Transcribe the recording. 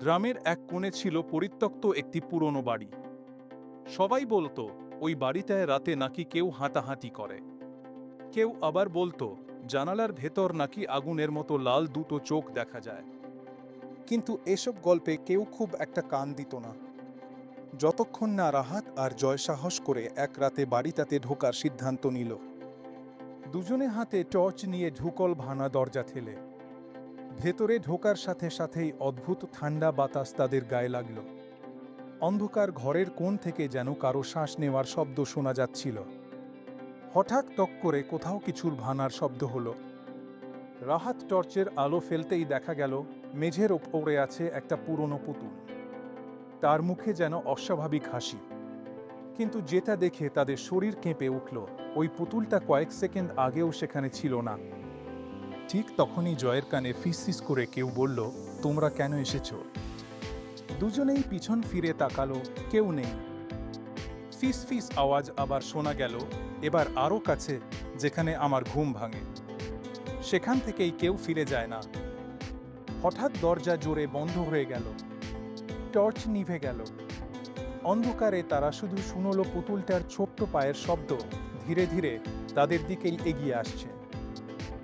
গ্রামের এক কোণে ছিল পরিত্যক্ত একটি পুরনো বাড়ি। সবাই বলতো ওই বাড়িটায় রাতে নাকি কেউ হাঁটাহাঁটি করে। কেউ আবার বলতো জানালার ভেতর নাকি আগুনের মতো লাল দুটো চোখ দেখা যায়। কিন্তু এসব গল্পে কেউ খুব একটা কান দিত না, যতক্ষণ না রাহাত আর জয় সাহস করে এক রাতে বাড়িটাতে ঢোকার সিদ্ধান্ত নিল। দুজনে হাতে টর্চ নিয়ে ঢুকল ভাঙা দরজা ঠেলে। ভেতরে ঢোকার সাথে সাথেই অদ্ভুত ঠান্ডা বাতাস তাদের গায়ে লাগল। অন্ধকার ঘরের কোণ থেকে যেন কারো শ্বাস নেওয়ার শব্দ শোনা যাচ্ছিল। হঠাৎ টক করে কোথাও কিছুর ভাঙার শব্দ হলো। রাহাত টর্চের আলো ফেলতেই দেখা গেল মেঝের ওপরে আছে একটা পুরনো পুতুল। তার মুখে যেন অস্বাভাবিক হাসি। কিন্তু যেটা দেখে তাদের শরীর কেঁপে উঠল, ওই পুতুলটা কয়েক সেকেন্ড আগেও সেখানে ছিল না। ঠিক তখনই জয়ের কানে ফিসফিস করে কেউ বলল, তোমরা কেন এসেছো? দুজনেই পিছন ফিরে তাকালো, কেউ নেই। ফিস ফিস আওয়াজ আবার শোনা গেল, এবার আরও কাছে, যেখানে আমার ঘুম ভাঙে। সেখান থেকেই কেউ ফিরে যায় না। হঠাৎ দরজা জোরে বন্ধ হয়ে গেল। টর্চ নিভে গেল। অন্ধকারে তারা শুধু শুনল পুতুলটার ছোট্ট পায়ের শব্দ, ধীরে ধীরে তাদের দিকেই এগিয়ে আসছে।